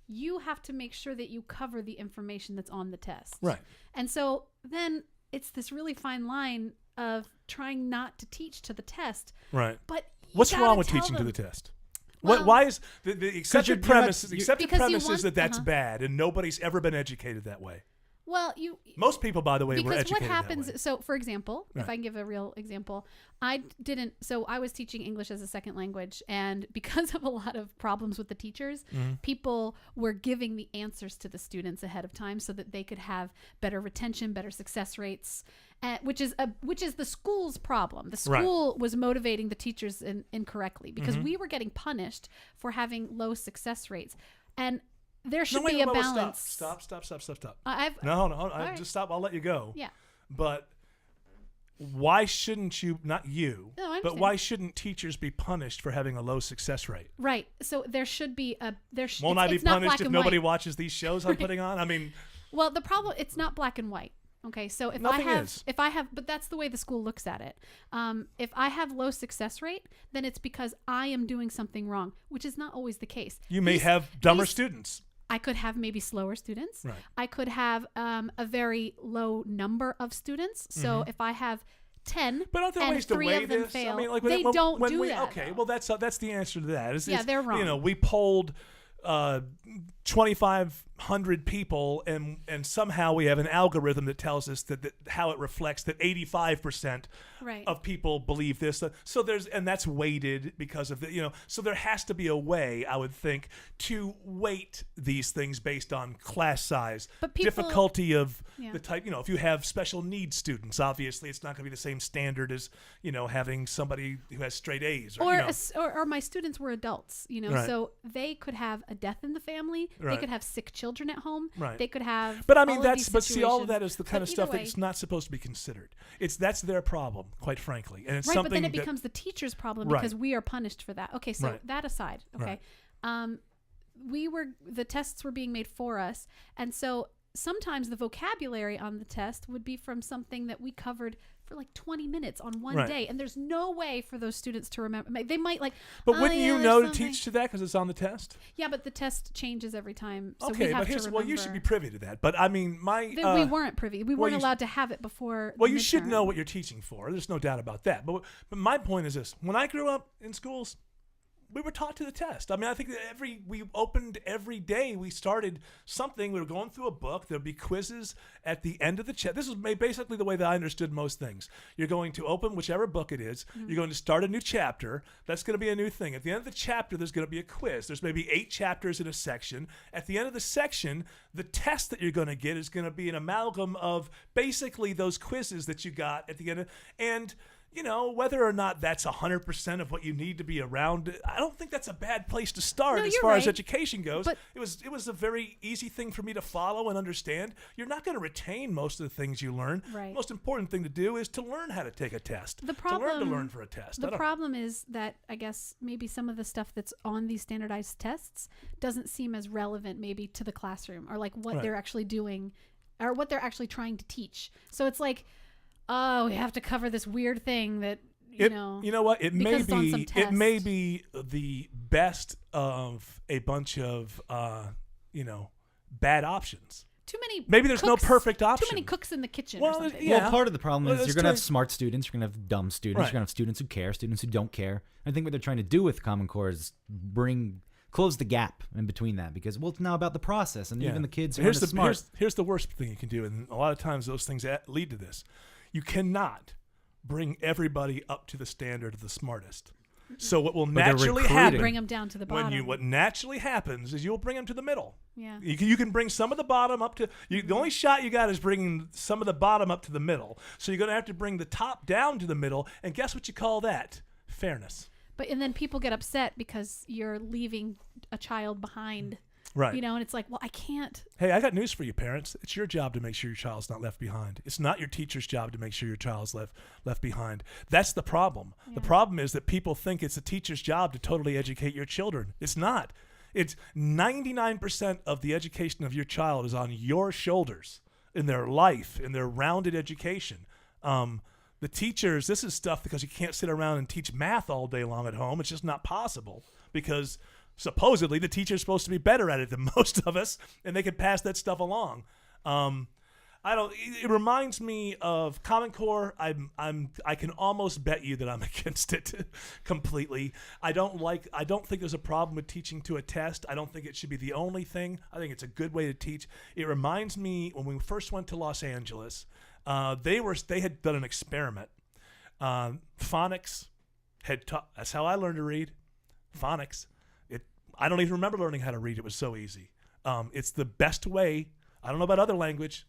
you have to make sure that you cover the information that's on the test. Right. And so then it's this really fine line of trying not to teach to the test. Right. But what's wrong with teaching to the test? Well, why is the accepted premise? The accepted premise is that that's bad, and nobody's ever been educated that way. Well, most people, by the way, were educated what happens? That way. So, for example, if I can give a real example, I didn't. So, I was teaching English as a second language, and because of a lot of problems with the teachers, people were giving the answers to the students ahead of time so that they could have better retention, better success rates. Which is the school's problem. The school was motivating the teachers incorrectly because we were getting punished for having low success rates, and there should be a balance. Stop. Right. Just stop. I'll let you go. Yeah. But why shouldn't you? Not you. No, I understand. But why shouldn't teachers be punished for having a low success rate? Right. So there should be a Won't I be punished if nobody watches these shows I'm putting on? I mean. Well, the problem it's not black and white. Okay, so if I have, but that's the way the school looks at it. If I have low success rate, then it's because I am doing something wrong, which is not always the case. You may have dumber students. I could have maybe slower students. Right. I could have a very low number of students. So if I have 10 but aren't there and ways to 3 weigh of them this? fail, I mean, they don't do that. Okay, though. well that's the answer to that. They're wrong. We polled 2,500 people, and somehow we have an algorithm that tells us that how it reflects that 85% of people believe this. So that's weighted because of so there has to be a way, I would think, to weight these things based on class size, difficulty of the type. If you have special needs students, obviously it's not going to be the same standard as having somebody who has straight A's. Or my students were adults, so they could have a death in the family. Right. They could have sick children at home. Right. They could have. But I mean, see, all of that is the kind of stuff that's not supposed to be considered. That's their problem, quite frankly, and it's something. But then it becomes the teacher's problem because we are punished for that. Okay, so that aside, okay, the tests were being made for us, and so sometimes the vocabulary on the test would be from something that we covered for like 20 minutes on one day, and there's no way for those students to remember. They might But wouldn't you know to teach to that because it's on the test? Yeah, but the test changes every time, so okay, we have but to remember. Well, you should be privy to that. But I mean, we weren't privy. We weren't allowed to have it before. Well, you should know what you're teaching for. There's no doubt about that. But my point is this: when I grew up in schools, we were taught to the test. I mean, I think that we opened every day. We started something. We were going through a book. There'd be quizzes at the end of the chat. This is basically the way that I understood most things. You're going to open whichever book it is. You're going to start a new chapter. That's going to be a new thing. At the end of the chapter, there's going to be a quiz. There's maybe 8 chapters in a section. At the end of the section, the test that you're going to get is going to be an amalgam of basically those quizzes that you got at the end. And whether or not that's 100% of what you need to be around, I don't think that's a bad place to start as far as education goes. But it was a very easy thing for me to follow and understand. You're not going to retain most of the things you learn. Right. The most important thing to do is to learn how to take a test. To learn for a test. The problem is that I guess maybe some of the stuff that's on these standardized tests doesn't seem as relevant maybe to the classroom or like what they're actually doing or what they're actually trying to teach. So it's like, oh, we have to cover this weird thing that you know. You know what? It may be the best of a bunch of bad options. Too many. Maybe there's no perfect option. Too many cooks in the kitchen. Well, or something. Yeah. Well, part of the problem is you're going to have smart students, you're going to have dumb students, you're going to have students who care, students who don't care. I think what they're trying to do with Common Core is close the gap in between that because it's now about the process and even the kids who aren't smart. Here's the worst thing you can do, and a lot of times those things lead to this. You cannot bring everybody up to the standard of the smartest. So what will naturally happen? Bring them down to the bottom. What naturally happens is you'll bring them to the middle. Yeah. You can bring some of the bottom up to. The only shot you got is bringing some of the bottom up to the middle. So you're going to have to bring the top down to the middle. And guess what you call that? Fairness. And then people get upset because you're leaving a child behind. Right. And it's like, well, I can't. Hey, I got news for you, parents. It's your job to make sure your child's not left behind. It's not your teacher's job to make sure your child's left behind. That's the problem. Yeah. The problem is that people think it's a teacher's job to totally educate your children. It's not. It's 99% of the education of your child is on your shoulders in their life, in their rounded education. The teachers, this is stuff because you can't sit around and teach math all day long at home. It's just not possible because supposedly the teacher's supposed to be better at it than most of us, and they can pass that stuff along. It reminds me of Common Core. I can almost bet you that I'm against it completely. I don't think there's a problem with teaching to a test. I don't think it should be the only thing. I think it's a good way to teach. It reminds me when we first went to Los Angeles, they had done an experiment. Phonics that's how I learned to read. Phonics. I don't even remember learning how to read. It was so easy. It's the best way. I don't know about other language.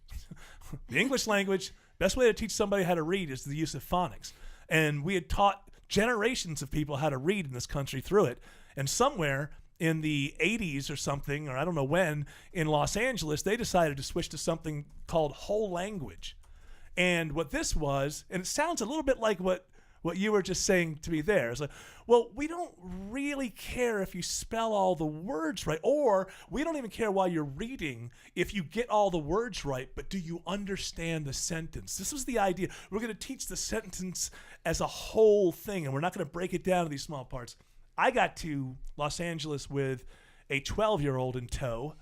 The English language, best way to teach somebody how to read is the use of phonics. And we had taught generations of people how to read in this country through it. And somewhere in the 80s or something, or I don't know when, in Los Angeles, they decided to switch to something called whole language. And what this was, and it sounds a little bit like what you were just saying to me there. It's like, well, we don't really care if you spell all the words right, or we don't even care while you're reading if you get all the words right, but do you understand the sentence? This was the idea. We're going to teach the sentence as a whole thing, and we're not going to break it down to these small parts. I got to Los Angeles with a 12-year-old in tow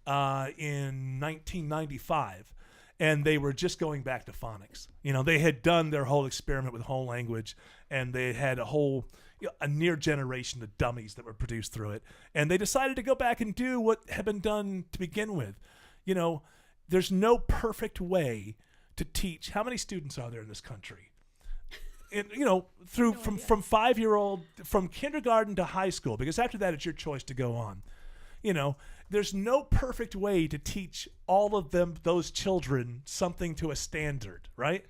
in 1995. And they were just going back to phonics. They had done their whole experiment with whole language, and they had a near generation of dummies that were produced through it. And they decided to go back and do what had been done to begin with. There's no perfect way to teach. How many students are there in this country? From 5-year-old, from kindergarten to high school, because after that it's your choice to go on. There's no perfect way to teach all of those children something to a standard, right?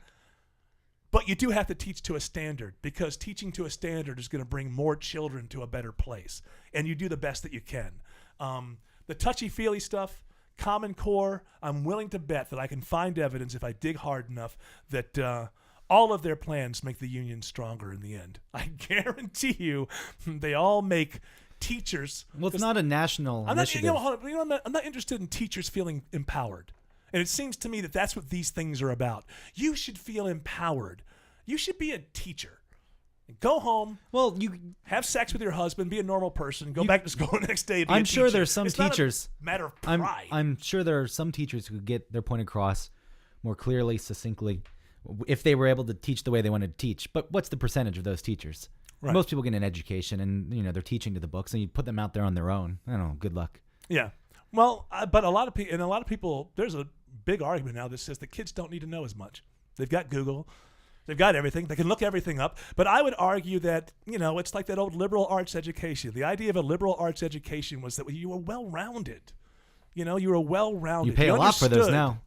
But you do have to teach to a standard because teaching to a standard is going to bring more children to a better place. And you do the best that you can. The touchy-feely stuff, Common Core, I'm willing to bet that I can find evidence if I dig hard enough that all of their plans make the union stronger in the end. I guarantee you they all make teachers. Well, it's not a national initiative. I'm not interested in teachers feeling empowered. And it seems to me that that's what these things are about. You should feel empowered. You should be a teacher. Go home. Well, you have sex with your husband. Be a normal person. Go back to school the next day. I'm sure there's some teachers. Not a matter of pride. I'm sure there are some teachers who could get their point across more clearly, succinctly, if they were able to teach the way they wanted to teach. But what's the percentage of those teachers? Right. Most people get an education, and they're teaching to the books, and you put them out there on their own. I don't know. Good luck. Yeah. Well, but a lot of people, there's a big argument now that says that kids don't need to know as much. They've got Google. They've got everything. They can look everything up. But I would argue that, it's like that old liberal arts education. The idea of a liberal arts education was that you were well-rounded. You were well-rounded. You pay a lot for those now.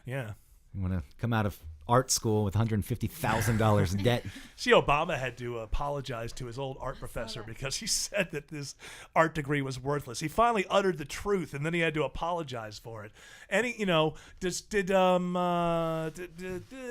Yeah. You want to come out of art school with $150,000 in debt. See, Obama had to apologize to his old art professor because he said that this art degree was worthless. He finally uttered the truth, and then he had to apologize for it. And he, did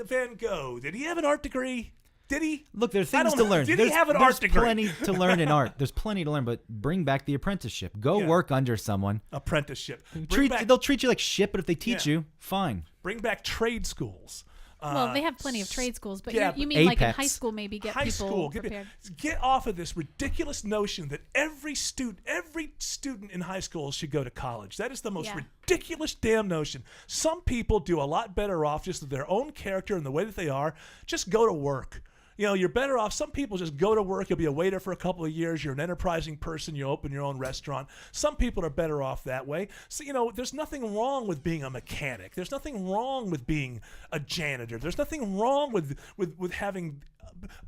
Van Gogh? Did he have an art degree? Did he? Look, there's things to learn. Did he have an art degree? There's plenty to learn in art. There's plenty to learn, but bring back the apprenticeship. Go work under someone. Apprenticeship. They'll treat you like shit, but if they teach you, fine. Bring back trade schools. Well, they have plenty of trade schools, but yeah, you mean Apex. like in high school maybe get people prepared. Get off of this ridiculous notion that every student in high school should go to college. That is the most ridiculous damn notion. Some people do a lot better off just with their own character and the way that they are. Just go to work. You're better off. Some people just go to work. You'll be a waiter for a couple of years. You're an enterprising person. You open your own restaurant. Some people are better off that way. So, there's nothing wrong with being a mechanic. There's nothing wrong with being a janitor. There's nothing wrong with having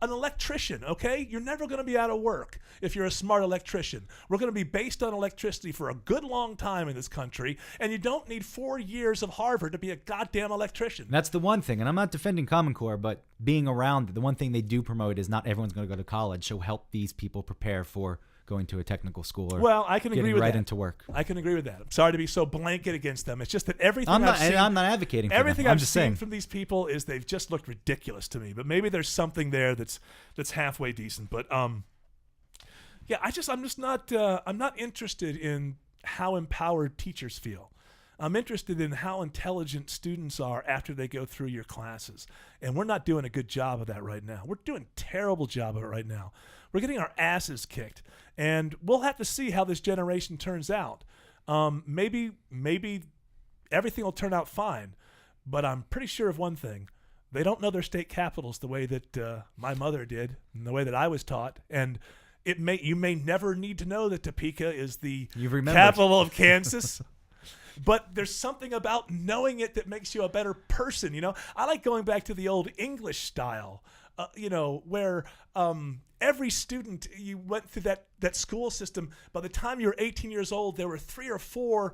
an electrician, okay? You're never going to be out of work if you're a smart electrician. We're going to be based on electricity for a good long time in this country, and you don't need 4 years of Harvard to be a goddamn electrician. That's the one thing, and I'm not defending Common Core, but being around, the one thing they do promote is not everyone's going to go to college, so help these people prepare for going to a technical school or I can agree with right that. into work. I can agree with that. I'm sorry to be so blanket against them. It's just that everything I'm not everything advocating for them. I'm I've just seen saying. from these people is they've just looked ridiculous to me. But maybe there's something there that's halfway decent. But I'm not interested in how empowered teachers feel. I'm interested in how intelligent students are after they go through your classes. And we're not doing a good job of that right now. We're doing a terrible job of it right now. We're getting our asses kicked. And we'll have to see how this generation turns out. Maybe everything will turn out fine. But I'm pretty sure of one thing. They don't know their state capitals the way that my mother did and the way that I was taught. And you may never need to know that Topeka is the capital of Kansas. But there's something about knowing it that makes you a better person, I like going back to the old English style, where every student, you went through that school system. By the time you were 18 years old, there were 3 or 4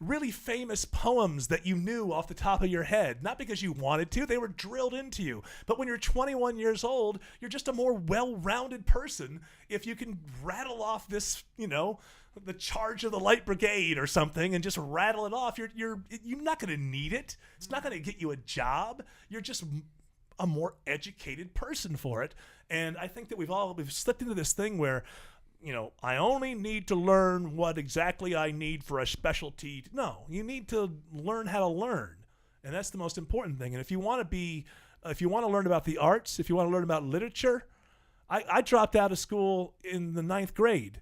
really famous poems that you knew off the top of your head. Not because you wanted to, they were drilled into you. But when you're 21 years old, you're just a more well-rounded person if you can rattle off this, the Charge of the Light Brigade or something and just rattle it off. You're not going to need it. It's not going to get you a job. You're just a more educated person for it. And I think that we've slipped into this thing where, I only need to learn what exactly I need for a specialty. No, you need to learn how to learn. And that's the most important thing. And if you want to learn about the arts, if you want to learn about literature, I dropped out of school in the 9th grade.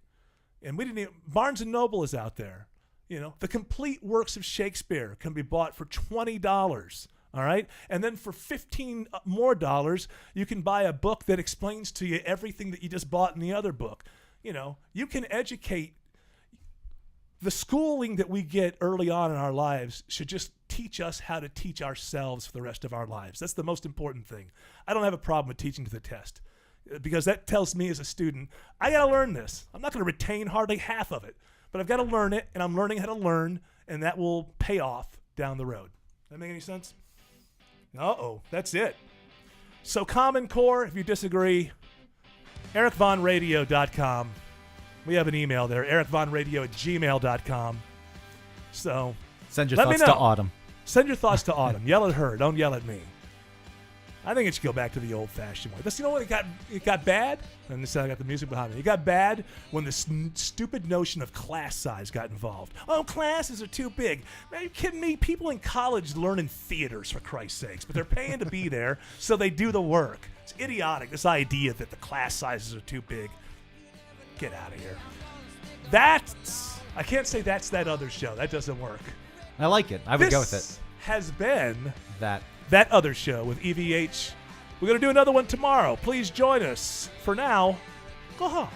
And Barnes & Noble is out there. The complete works of Shakespeare can be bought for $20. All right. And then for $15 more, you can buy a book that explains to you everything that you just bought in the other book. You can educate. The schooling that we get early on in our lives should just teach us how to teach ourselves for the rest of our lives. That's the most important thing. I don't have a problem with teaching to the test because that tells me as a student, I got to learn this. I'm not going to retain hardly half of it, but I've got to learn it, and I'm learning how to learn, and that will pay off down the road. Does that make any sense? That's it. So Common Core, if you disagree, ericvonradio.com. We have an email there, ericvonradio@gmail.com. So send your let thoughts me know. to Autumn. Send your thoughts to Autumn. Yell at her. Don't yell at me. I think it should go back to the old-fashioned way. When it got bad, and this I got the music behind me. It got bad when the stupid notion of class size got involved. Oh, classes are too big. Man, are you kidding me? People in college learn in theaters, for Christ's sakes, but they're paying to be there, so they do the work. It's idiotic, this idea that the class sizes are too big. Get out of here. I can't say that's that other show. That doesn't work. I like it. I would go with it. This has been That other show with EVH, We're going to do another one tomorrow. Please join us. For now, go home.